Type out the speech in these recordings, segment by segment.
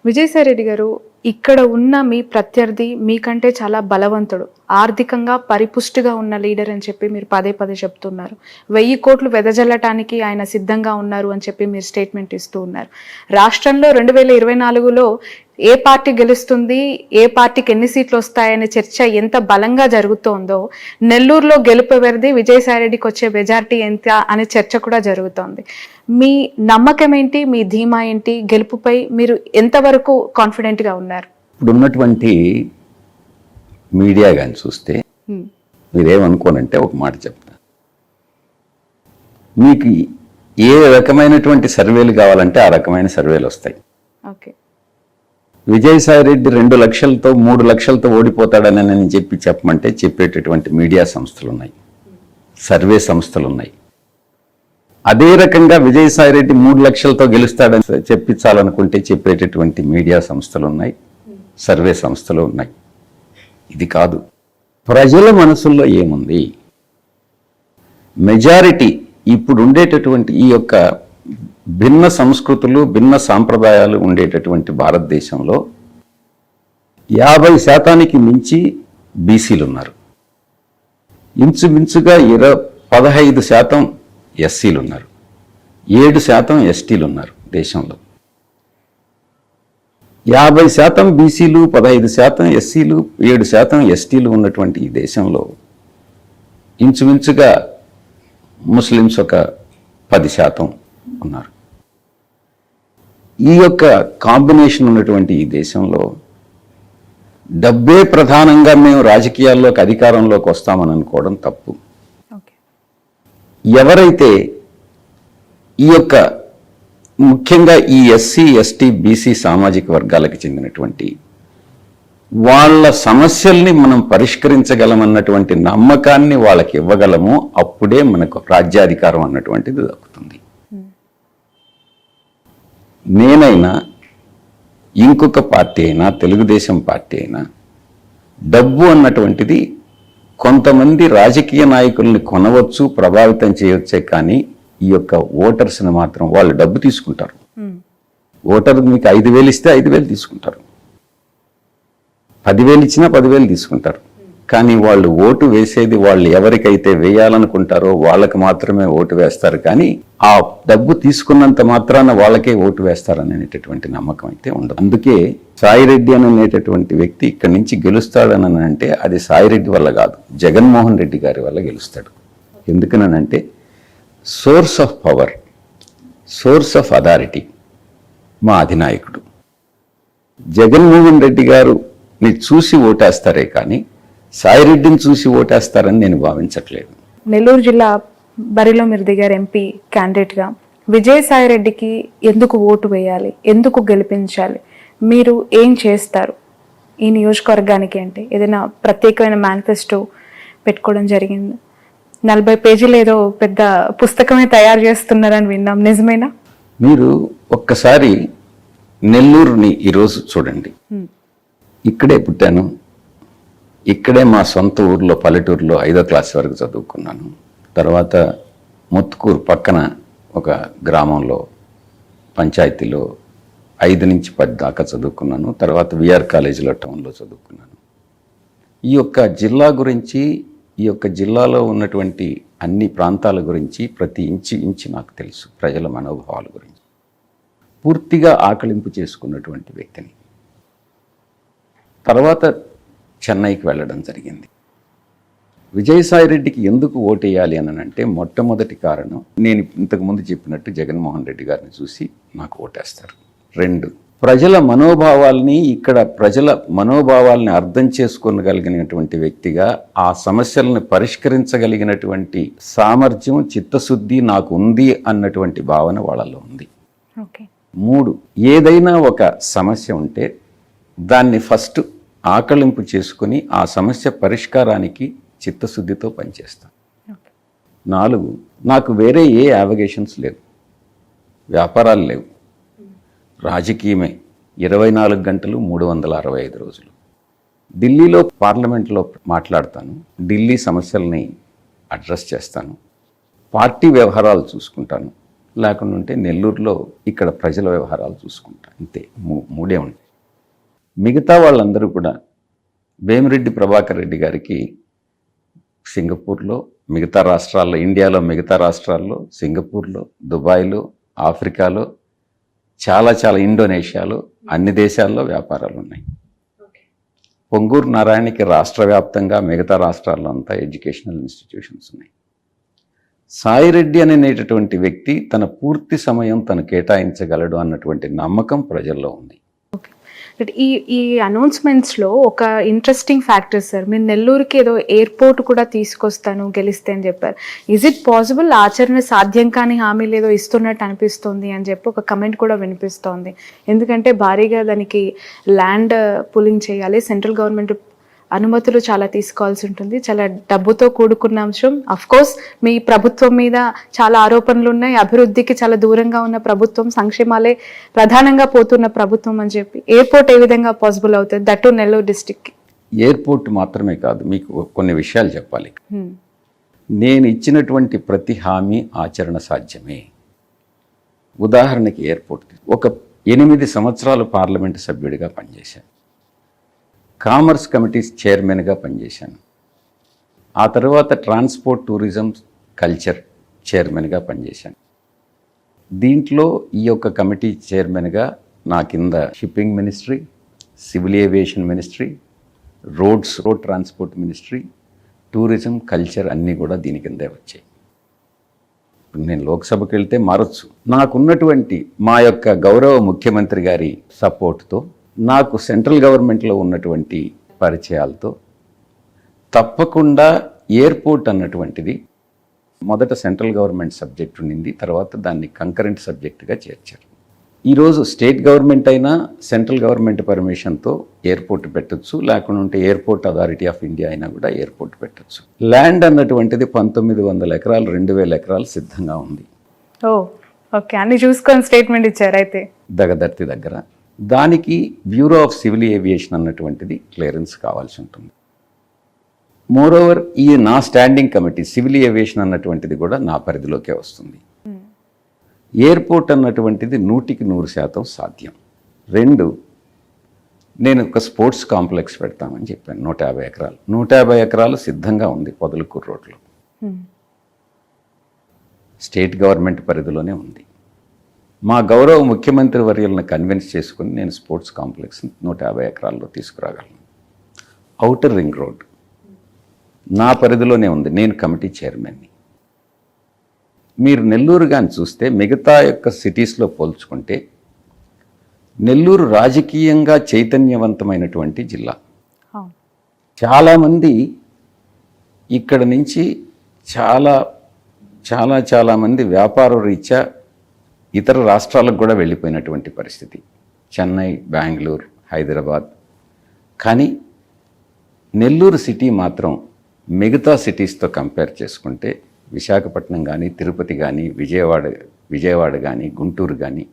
విజయసాయి రెడ్డి గారు, ఇక్కడ ఉన్న మీ ప్రత్యర్థి మీకంటే చాలా బలవంతుడు, ఆర్థికంగా పరిపుష్టిగా ఉన్న లీడర్ అని చెప్పి మీరు పదే పదే చెప్తున్నారు. 1000 కోట్లు వెదజల్లటానికి ఆయన సిద్ధంగా ఉన్నారు అని చెప్పి మీరు స్టేట్మెంట్ ఇస్తూ ఉన్నారు. రాష్ట్రంలో 2024లో ఏ పార్టీ గెలుస్తుంది, ఏ పార్టీకి ఎన్ని సీట్లు వస్తాయనే చర్చ ఎంత బలంగా జరుగుతోందో, నెల్లూరులో గెలుపు ఎవరిది, విజయసాయి రెడ్డికి వచ్చే మెజారిటీ ఎంత అనే చర్చ కూడా జరుగుతోంది. మీ నమ్మకం ఏంటి, మీ ధీమా ఏంటి, గెలుపుపై మీరు ఎంతవరకు కాన్ఫిడెంట్గా ఉన్నారు? ఇప్పుడు ఉన్నటువంటి మీడియా కానీ చూస్తే మీరేమనుకోనంటే ఒక మాట చెప్తా. మీకు ఏ రకమైనటువంటి సర్వేలు కావాలంటే ఆ రకమైన సర్వేలు వస్తాయి. ఓకే, విజయసాయి రెడ్డి 2 లక్షలతో 3 లక్షలతో ఓడిపోతాడని నేను చెప్పమంటే చెప్పేటటువంటి మీడియా సంస్థలు ఉన్నాయి, సర్వే సంస్థలు ఉన్నాయి. అదే రకంగా విజయసాయి రెడ్డి 3 లక్షలతో గెలుస్తాడని చెప్పించాలనుకుంటే చెప్పేటటువంటి మీడియా సంస్థలు ఉన్నాయి, సర్వే సంస్థలు ఉన్నాయి. ఇది కాదు, ప్రజల మనసుల్లో ఏముంది, మెజారిటీ ఇప్పుడు ఉండేటటువంటి ఈ యొక్క భిన్న సంస్కృతులు, భిన్న సాంప్రదాయాలు ఉండేటటువంటి భారతదేశంలో 50% మించి బీసీలు ఉన్నారు. ఇంచుమించుగా 15% ఎస్సీలు ఉన్నారు, 7% ఎస్టీలు ఉన్నారు దేశంలో. 50% బీసీలు, 15% ఎస్సీలు, 7% ఎస్టీలు ఉన్నటువంటి ఈ దేశంలో ఇంచుమించుగా ముస్లిమ్స్ ఒక 10% ఉన్నారు. ఈ యొక్క కాంబినేషన్ ఉన్నటువంటి ఈ దేశంలో డబ్బే ప్రధానంగా మేము రాజకీయాల్లోకి అధికారంలోకి వస్తామని అనుకోవడం తప్పు. ఎవరైతే ఈ యొక్క ముఖ్యంగా ఈ ఎస్సీ, ఎస్టీ, బీసీ సామాజిక వర్గాలకు చెందినటువంటి వాళ్ళ సమస్యల్ని మనం పరిష్కరించగలమన్నటువంటి నమ్మకాన్ని వాళ్ళకి ఇవ్వగలము, అప్పుడే మనకు రాజ్యాధికారం అన్నటువంటిది దక్కుతుంది. నేనైనా ఇంకొక పార్టీ అయినా, తెలుగుదేశం పార్టీ అయినా, డబ్బు అన్నటువంటిది కొంతమంది రాజకీయ నాయకుల్ని కొనవచ్చు, ప్రభావితం చేయవచ్చే, కానీ ఈ యొక్క ఓటర్స్ని మాత్రం వాళ్ళు డబ్బు తీసుకుంటారు. ఓటర్ మీకు 5,000 ఇస్తే 5,000 తీసుకుంటారు, 10,000 ఇచ్చినా 10,000 తీసుకుంటారు. కానీ వాళ్ళు ఓటు వేసేది వాళ్ళు ఎవరికైతే వేయాలనుకుంటారో వాళ్ళకి మాత్రమే ఓటు వేస్తారు, కానీ ఆ డబ్బు తీసుకున్నంత మాత్రాన వాళ్ళకే ఓటు వేస్తారనేటటువంటి నమ్మకం అయితే ఉండదు. అందుకే సాయిరెడ్డి అనేటటువంటి వ్యక్తి ఇక్కడి నుంచి గెలుస్తాడని అంటే అది సాయిరెడ్డి వల్ల కాదు, జగన్మోహన్ రెడ్డి గారి వల్ల గెలుస్తాడు. ఎందుకనంటే source of power, source of authority మా అధినాయకుడు జగన్మోహన్ రెడ్డి గారుని చూసి ఓటేస్తారే కానీ సాయిరెడ్డిని చూసి ఓటేస్తారని నేను భావించట్లేదు. నెల్లూరు జిల్లా బరిలో మీరు దిగారు ఎంపీ క్యాండిడేట్గా. విజయసాయి రెడ్డికి ఎందుకు ఓటు వేయాలి, ఎందుకు గెలిపించాలి, మీరు ఏం చేస్తారు ఈ నియోజకవర్గానికి అంటే ఏదైనా ప్రత్యేకమైన మేనిఫెస్టో పెట్టుకోవడం జరిగింది? 40 పేజీలు ఏదో పెద్ద పుస్తకమే తయారు చేస్తున్నారని విన్నాం, నిజమేనా? మీరు ఒక్కసారి నెల్లూరుని ఈరోజు చూడండి. ఇక్కడే పుట్టాను, ఇక్కడే మా సొంత ఊర్లో పల్లెటూరులో 5వ క్లాస్ వరకు చదువుకున్నాను. తర్వాత ముత్తుకూరు పక్కన ఒక గ్రామంలో పంచాయతీలో 5 నుంచి 10 దాకా చదువుకున్నాను. తర్వాత విఆర్ కాలేజీలో టౌన్లో చదువుకున్నాను. ఈ యొక్క జిల్లా గురించి, ఈ యొక్క జిల్లాలో ఉన్నటువంటి అన్ని ప్రాంతాల గురించి ప్రతి ఇంచి నాకు తెలుసు. ప్రజల మనోభావాల గురించి పూర్తిగా ఆకలింపు చేసుకున్నటువంటి వ్యక్తిని. తర్వాత చెన్నైకి వెళ్ళడం జరిగింది. విజయసాయి రెడ్డికి ఎందుకు ఓటేయాలి అని అంటే మొట్టమొదటి కారణం, నేను ఇంతకుముందు చెప్పినట్టు జగన్మోహన్ రెడ్డి గారిని చూసి నాకు ఓటేస్తారు. 2, ప్రజల మనోభావాల్ని, ఇక్కడ ప్రజల మనోభావాల్ని అర్థం చేసుకోగలిగినటువంటి వ్యక్తిగా, ఆ సమస్యలను పరిష్కరించగలిగినటువంటి సామర్థ్యం, చిత్తశుద్ధి నాకు ఉంది అన్నటువంటి భావన వాళ్ళలో ఉంది. 3, ఏదైనా ఒక సమస్య ఉంటే దాన్ని ఫస్ట్ ఆకలింపు చేసుకుని ఆ సమస్య పరిష్కారానికి చిత్తశుద్ధితో పనిచేస్తాను. 4, నాకు వేరే ఏ యావిగేషన్స్ లేవు, వ్యాపారాలు లేవు, రాజకీయమే 24 గంటలు 365 రోజులు. ఢిల్లీలో పార్లమెంట్లో మాట్లాడతాను, ఢిల్లీ సమస్యల్ని అడ్రస్ చేస్తాను, పార్టీ వ్యవహారాలు చూసుకుంటాను, లేకుండా ఉంటే నెల్లూరులో ఇక్కడ ప్రజల వ్యవహారాలు చూసుకుంటా, అంతే. మూడే ఉంటాయి. మిగతా వాళ్ళందరూ కూడా వేమిరెడ్డి ప్రభాకర్ రెడ్డి గారికి సింగపూర్లో, మిగతా రాష్ట్రాల్లో, ఇండియాలో మిగతా రాష్ట్రాల్లో, సింగపూర్లో, దుబాయ్లో, ఆఫ్రికాలో, చాలా చాలా ఇండోనేషియాలో, అన్ని దేశాల్లో వ్యాపారాలు ఉన్నాయి. పొంగూరు నారాయణకి రాష్ట్ర వ్యాప్తంగా మిగతా రాష్ట్రాల్లో అంతా ఎడ్యుకేషనల్ ఇన్స్టిట్యూషన్స్ ఉన్నాయి. సాయిరెడ్డి అనేటటువంటి వ్యక్తి తన పూర్తి సమయం తను కేటాయించగలడు అన్నటువంటి నమ్మకం ప్రజల్లో ఉంది. ఈ ఈ అనౌన్స్మెంట్స్లో ఒక ఇంట్రెస్టింగ్ ఫ్యాక్టర్ సార్, మీరు నెల్లూరుకి ఏదో ఎయిర్పోర్ట్ కూడా తీసుకొస్తాను గెలిస్తే అని చెప్పారు. Is it possible? ఆచరణ సాధ్యం కాని హామీలు ఏదో ఇస్తున్నట్టు అనిపిస్తుంది అని చెప్పి ఒక కమెంట్ కూడా వినిపిస్తోంది. ఎందుకంటే భారీగా దానికి ల్యాండ్ పులింగ్ చేయాలి, సెంట్రల్ గవర్నమెంట్ అనుమతులు చాలా తీసుకోవాల్సి ఉంటుంది, చాలా డబ్బుతో కూడుకున్న అంశం. అఫ్ కోర్స్ మీ ప్రభుత్వం మీద చాలా ఆరోపణలు ఉన్నాయి, అభివృద్ధికి చాలా దూరంగా ఉన్న ప్రభుత్వం, సంక్షేమాలే ప్రధానంగా పోతున్న ప్రభుత్వం అని చెప్పి ఎయిర్పోర్ట్ ఏ విధంగా పాసిబుల్ అవుతుంది, దట్ నెల్లూరు డిస్టిక్? ఎయిర్పోర్ట్ మాత్రమే కాదు, మీకు కొన్ని విషయాలు చెప్పాలి. నేను ఇచ్చినటువంటి ప్రతి హామీ ఆచరణ సాధ్యమే. ఉదాహరణకి ఎయిర్పోర్ట్, ఒక 8 సంవత్సరాలు పార్లమెంటు సభ్యుడిగా పనిచేశాను, కామర్స్ కమిటీ చైర్మన్గా పనిచేశాను, ఆ తర్వాత ట్రాన్స్పోర్ట్, టూరిజం, కల్చర్ చైర్మన్గా పనిచేశాను. దీంట్లో ఈ యొక్క కమిటీ చైర్మన్గా నా కింద shipping ministry, civil aviation ministry, road transport ministry, tourism, culture అన్నీ కూడా దీని కిందే వచ్చాయి. నేను లోక్సభకి వెళ్తే మారచ్చు. నాకున్నటువంటి మా యొక్క గౌరవ ముఖ్యమంత్రి గారి సపోర్ట్తో, నాకు సెంట్రల్ గవర్నమెంట్లో ఉన్నటువంటి పరిచయాలతో తప్పకుండా ఎయిర్పోర్ట్ అన్నటువంటిది మొదట సెంట్రల్ గవర్నమెంట్ సబ్జెక్ట్ ఉండింది, తర్వాత దాన్ని కంకరెంట్ సబ్జెక్టుగా చేర్చారు. ఈరోజు స్టేట్ గవర్నమెంట్ అయినా సెంట్రల్ గవర్నమెంట్ పర్మిషన్తో ఎయిర్పోర్ట్ పెట్టచ్చు, లేకుండా ఉంటే ఎయిర్పోర్ట్ అథారిటీ ఆఫ్ ఇండియా అయినా కూడా ఎయిర్పోర్ట్ పెట్టచ్చు. ల్యాండ్ అన్నటువంటిది 1900 ఎకరాలు, 2000 ఎకరాలు సిద్ధంగా ఉంది. ఓకే, అన్ని చూసుకొని స్టేట్మెంట్ ఇచ్చారు. అయితే దగదర్తి దగ్గర దానికి బ్యూరో ఆఫ్ సివిల్ ఏవియేషన్ అన్నటువంటిది క్లియరెన్స్ కావాల్సి ఉంటుంది. మోరోవర్ ఈ నా స్టాండింగ్ కమిటీ సివిల్ ఏవియేషన్ అన్నటువంటిది కూడా నా పరిధిలోకే వస్తుంది. ఎయిర్పోర్ట్ అన్నటువంటిది 100% సాధ్యం. 2, నేను ఒక స్పోర్ట్స్ కాంప్లెక్స్ పెడతామని చెప్పాను, 150 ఎకరాలు. 150 ఎకరాలు సిద్ధంగా ఉంది పొదలకూరు రోడ్లో, స్టేట్ గవర్నమెంట్ పరిధిలోనే ఉంది. మా గౌరవ ముఖ్యమంత్రి వర్యులను కన్విన్స్ చేసుకుని నేను స్పోర్ట్స్ కాంప్లెక్స్ 150 ఎకరాల్లో తీసుకురాగలను. ఔటర్ రింగ్ రోడ్ నా పరిధిలోనే ఉంది, నేను కమిటీ చైర్మన్ని. మీరు నెల్లూరు కానీ చూస్తే మిగతా యొక్క సిటీస్లో పోల్చుకుంటే నెల్లూరు రాజకీయంగా చైతన్యవంతమైనటువంటి జిల్లా. చాలామంది ఇక్కడ నుంచి చాలామంది వ్యాపార రీత్యా ఇతర రాష్ట్రాలకు కూడా వెళ్ళిపోయినటువంటి పరిస్థితి, చెన్నై, బెంగళూరు, హైదరాబాద్. కానీ నెల్లూరు సిటీ మాత్రం మిగతా సిటీస్తో కంపేర్ చేసుకుంటే విశాఖపట్నం కానీ, తిరుపతి కానీ, విజయవాడ కానీ, గుంటూరు కానీ,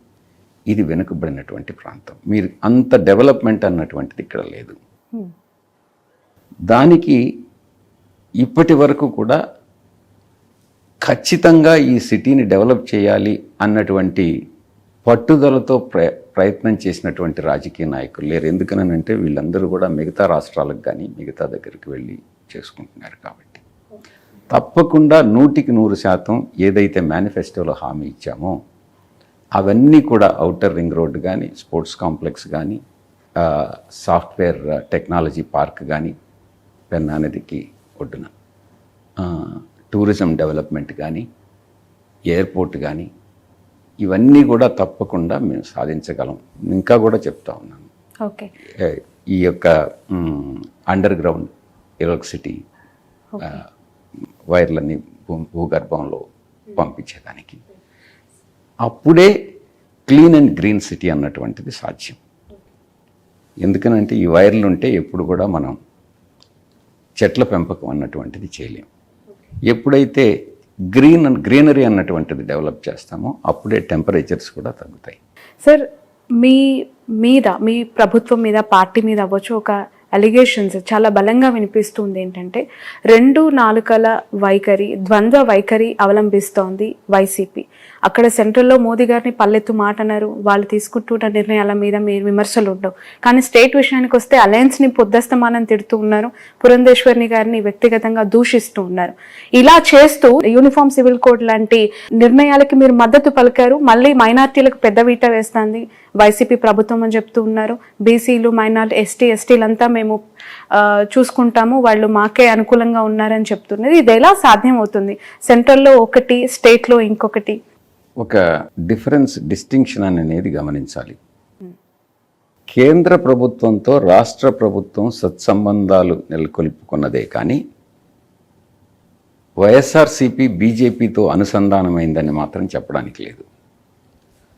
ఇది వెనుకబడినటువంటి ప్రాంతం. మీరు అంత డెవలప్మెంట్ అన్నటువంటిది ఇక్కడ లేదు. దానికి ఇప్పటి వరకు కూడా ఖచ్చితంగా ఈ సిటీని డెవలప్ చేయాలి అన్నటువంటి పట్టుదలతో ప్రయత్నం చేసినటువంటి రాజకీయ నాయకులు లేరు. ఎందుకనంటే వీళ్ళందరూ కూడా మిగతా రాష్ట్రాలకు కానీ మిగతా దగ్గరికి వెళ్ళి చేసుకుంటున్నారు. కాబట్టి తప్పకుండా 100% ఏదైతే మేనిఫెస్టోలో హామీ ఇచ్చామో అవన్నీ కూడా ఔటర్ రింగ్ రోడ్డు కానీ, స్పోర్ట్స్ కాంప్లెక్స్ కానీ, సాఫ్ట్వేర్ టెక్నాలజీ పార్క్ కానీ పెన్నా నదికి ఒడ్డున, టూరిజం డెవలప్మెంట్ కానీ, ఎయిర్పోర్ట్ కానీ, ఇవన్నీ కూడా తప్పకుండా మేము సాధించగలం. ఇంకా కూడా చెప్తా ఉన్నాను. ఓకే, ఈ యొక్క అండర్ గ్రౌండ్ ఎలక్ట్రిసిటీ వైర్లన్నీ భూగర్భంలో పంపించేదానికి అప్పుడే క్లీన్ అండ్ గ్రీన్ సిటీ అన్నటువంటిది సాధ్యం. ఎందుకనంటే ఈ వైర్లు ఉంటే ఎప్పుడు కూడా మనం చెట్ల పెంపకం అన్నటువంటిది చేయలేం. ఎప్పుడైతే గ్రీనరీ అన్నటువంటిది డెవలప్ చేస్తామో అప్పుడే టెంపరేచర్స్ కూడా తగ్గుతాయి. సార్, మీ ప్రభుత్వం మీద, పార్టీ మీద అవ్వచ్చు, ఒక అలిగేషన్స్ చాలా బలంగా వినిపిస్తుంది ఏంటంటే 2 నాలుకల వైఖరి, ద్వంద్వ వైఖరి అవలంబిస్తోంది వైసీపీ. అక్కడ సెంట్రల్లో మోదీ గారిని పల్లెత్తు మాట అన్నారు, వాళ్ళు తీసుకుంటున్న నిర్ణయాల మీద మీరు విమర్శలు ఉండవు. కానీ స్టేట్ విషయానికి వస్తే అలయన్స్ని పొద్దస్తమానం తిడుతూ ఉన్నారు, పురంధేశ్వరిని గారిని వ్యక్తిగతంగా దూషిస్తూ ఉన్నారు. ఇలా చేస్తూ యూనిఫామ్ సివిల్ కోడ్ లాంటి నిర్ణయాలకి మీరు మద్దతు పలికారు. మళ్ళీ మైనార్టీలకు పెద్ద వీట వేస్తుంది వైసీపీ ప్రభుత్వం అని చెప్తూ ఉన్నారు. బీసీలు, మైనార్టీ, ఎస్టీలంతా మేము చూసుకుంటాము, వాళ్ళు మాకే అనుకూలంగా ఉన్నారని చెప్తున్నది. ఇది ఎలా సాధ్యం అవుతుంది? సెంట్రల్లో ఒకటి, స్టేట్లో ఇంకొకటి. ఒక డిస్టింక్షన్ అనేది గమనించాలి. కేంద్ర ప్రభుత్వంతో రాష్ట్ర ప్రభుత్వం సత్సంబంధాలు నెలకొల్పుకున్నదే కానీ వైఎస్ఆర్సీపీ బీజేపీతో అనుసంధానమైందని మాత్రం చెప్పడానికి లేదు.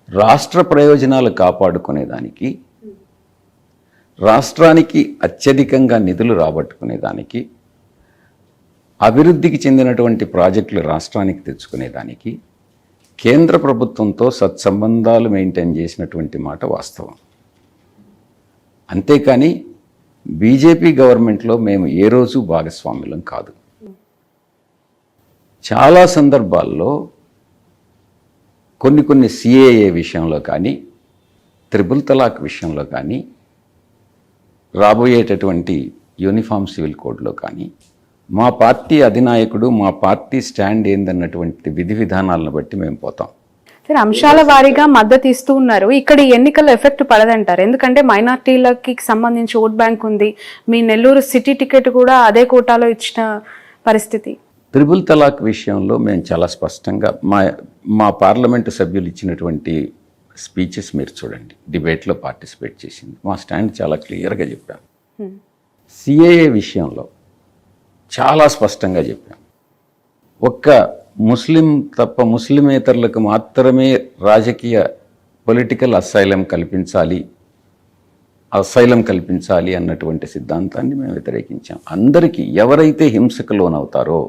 రాష్ట్ర ప్రయోజనాలు కాపాడుకునేదానికి, రాష్ట్రానికి అత్యధికంగా నిధులు రాబట్టుకునేదానికి, అభివృద్ధికి చెందినటువంటి ప్రాజెక్టులు రాష్ట్రానికి తెచ్చుకునేదానికి కేంద్ర ప్రభుత్వంతో సత్సంబంధాలు మెయింటైన్ చేసినటువంటి మాట వాస్తవం. అంతేకాని బీజేపీ గవర్నమెంట్లో మేము ఏ రోజు భాగస్వాములం కాదు. చాలా సందర్భాల్లో కొన్ని సిఏఏ విషయంలో కానీ, త్రిపుల్ తలాక్ విషయంలో కానీ, రాబోయేటటువంటి యూనిఫామ్ సివిల్ కోడ్లో కానీ మా పార్టీ అధినాయకుడు, మా పార్టీ స్టాండ్ ఏందన్నటువంటి విధి విధానాలను బట్టి మేము పోతాం. సరే, అంశాల వారీగా మద్దతు ఇస్తూ ఉన్నారు. ఇక్కడ ఈ ఎన్నికల్లో ఎఫెక్ట్ పడదంటారు, ఎందుకంటే మైనార్టీలకి సంబంధించి ఓట్ బ్యాంక్ ఉంది. మీ నెల్లూరు సిటీ టికెట్ కూడా అదే కోటాలో ఇచ్చిన పరిస్థితి. త్రిపుల్ తలాక్ విషయంలో మేము చాలా స్పష్టంగా మా పార్లమెంటు సభ్యులు ఇచ్చినటువంటి స్పీచెస్ మీరు చూడండి, డిబేట్లో పార్టిసిపేట్ చేసింది, మా స్టాండ్ చాలా క్లియర్గా చెప్పాం. సిఏఏ విషయంలో చాలా స్పష్టంగా చెప్పాం. ఒక్క ముస్లిం తప్ప ముస్లిమేతరులకు మాత్రమే రాజకీయ పొలిటికల్ అసైలం కల్పించాలి అన్నటువంటి సిద్ధాంతాన్ని మేము వ్యతిరేకించాం. అందరికీ, ఎవరైతే హింసకు లోనవుతారో,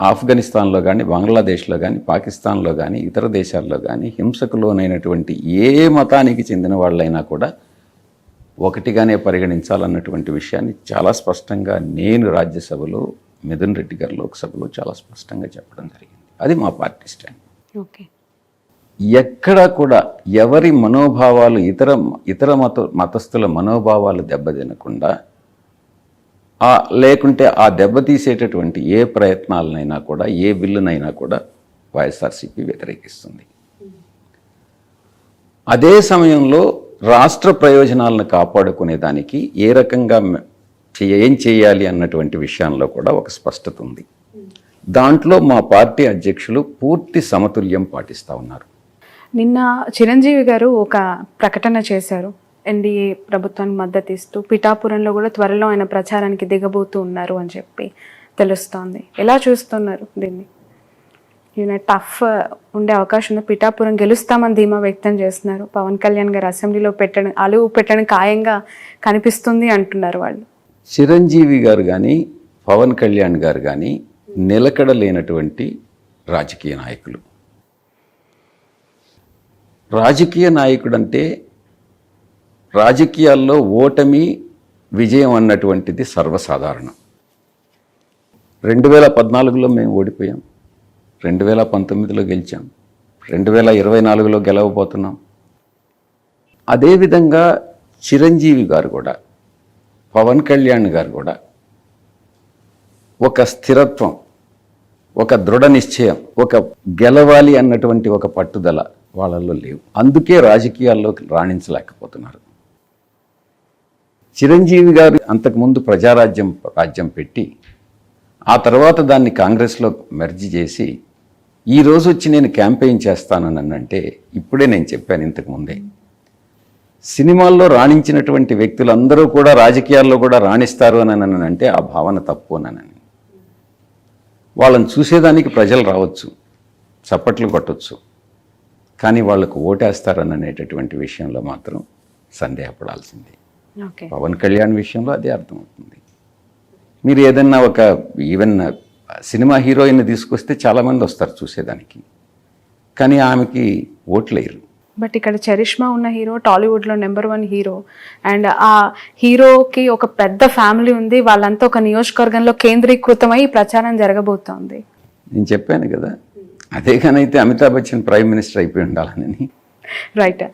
ఆఫ్ఘనిస్తాన్లో కానీ, బంగ్లాదేశ్లో కానీ, పాకిస్తాన్లో కానీ, ఇతర దేశాల్లో కానీ హింసకు లోనైనటువంటి ఏ మతానికి చెందిన వాళ్ళైనా కూడా ఒకటిగానే పరిగణించాలన్నటువంటి విషయాన్ని చాలా స్పష్టంగా నేను రాజ్యసభలో, మిథున్ రెడ్డి గారు లోక్సభలో చాలా స్పష్టంగా చెప్పడం జరిగింది. అది మా పార్టీ స్టాండ్. ఓకే. ఎక్కడా కూడా ఎవరి మనోభావాలు, ఇతర మతస్థుల మనోభావాలు దెబ్బతినకుండా, లేకుంటే ఆ దెబ్బతీసేటటువంటి ఏ ప్రయత్నాలనైనా కూడా, ఏ బిల్లునైనా కూడా వైఎస్ఆర్సీపీ వ్యతిరేకిస్తుంది. అదే సమయంలో రాష్ట్ర ప్రయోజనాలను కాపాడుకునేదానికి ఏ రకంగా ఏం చేయాలి అన్నటువంటి విషయంలో కూడా ఒక స్పష్టత ఉంది. దాంట్లో మా పార్టీ అధ్యక్షులు పూర్తి సమతుల్యం పాటిస్తూ ఉన్నారు. నిన్న చిరంజీవి గారు ఒక ప్రకటన చేశారు, ఎన్డీఏ ప్రభుత్వానికి మద్దతు ఇస్తూ పిఠాపురంలో కూడా త్వరలో ఆయన ప్రచారానికి దిగబోతూ ఉన్నారు అని చెప్పి తెలుస్తోంది. ఎలా చూస్తున్నారు దీన్ని? ఈయన టఫ్ ఉండే అవకాశం ఉంది, పిఠాపురం గెలుస్తామని ధీమా వ్యక్తం చేస్తున్నారు. పవన్ కళ్యాణ్ గారు అసెంబ్లీలో అలువు పెట్టడం ఖాయంగా కనిపిస్తుంది అంటున్నారు వాళ్ళు. చిరంజీవి గారు కానీ, పవన్ కళ్యాణ్ గారు కానీ నిలకడ లేనటువంటి రాజకీయ నాయకులు. రాజకీయ నాయకుడు అంటే రాజకీయాల్లో ఓటమి విజయం అన్నటువంటిది సర్వసాధారణం. 2014లో మేము ఓడిపోయాం, 2019లో గెలిచాం, 2024లో గెలవబోతున్నాం. అదేవిధంగా చిరంజీవి గారు కూడా, పవన్ కళ్యాణ్ గారు కూడా ఒక స్థిరత్వం, ఒక దృఢ నిశ్చయం, ఒక గెలవాలి అన్నటువంటి ఒక పట్టుదల వాళ్ళల్లో లేవు. అందుకే రాజకీయాల్లోకి రాణించలేకపోతున్నారు. చిరంజీవి గారు అంతకుముందు రాజ్యం పెట్టి ఆ తర్వాత దాన్ని కాంగ్రెస్లో మెర్జి చేసి ఈరోజు వచ్చి నేను క్యాంపెయిన్ చేస్తానని అంటే, ఇప్పుడే నేను చెప్పాను ఇంతకుముందే, సినిమాల్లో రాణించినటువంటి వ్యక్తులందరూ కూడా రాజకీయాల్లో కూడా రాణిస్తారు అని అంటే ఆ భావన తప్పు అని. వాళ్ళని చూసేదానికి ప్రజలు రావచ్చు, చప్పట్లు కొట్టవచ్చు, కానీ వాళ్లకు ఓటేస్తారని అనేటటువంటి విషయంలో మాత్రం సందేహపడాల్సిందే. పవన్ కళ్యాణ్ విషయంలో అదే అర్థమవుతుంది. మీరు ఏదన్నా ఈవెన్ సినిమా హీరోయిన్ తీసుకొస్తే చాలామంది వస్తారు చూసేదానికి, కానీ ఆమెకి ఓట్లేరు. బట్ ఇక్కడ చరిష్మా ఉన్న హీరో టాలీవుడ్లో నెంబర్ 1 హీరో, అండ్ ఆ హీరోకి ఒక పెద్ద ఫ్యామిలీ ఉంది, వాళ్ళంతా ఒక నియోజకవర్గంలో కేంద్రీకృతమై ప్రచారం జరగబోతోంది. నేను చెప్పాను కదా, అదే కానైతే అమితాబ్ బచ్చన్ ప్రైమ్ మినిస్టర్ అయిపోయి ఉండాలని. రైట్.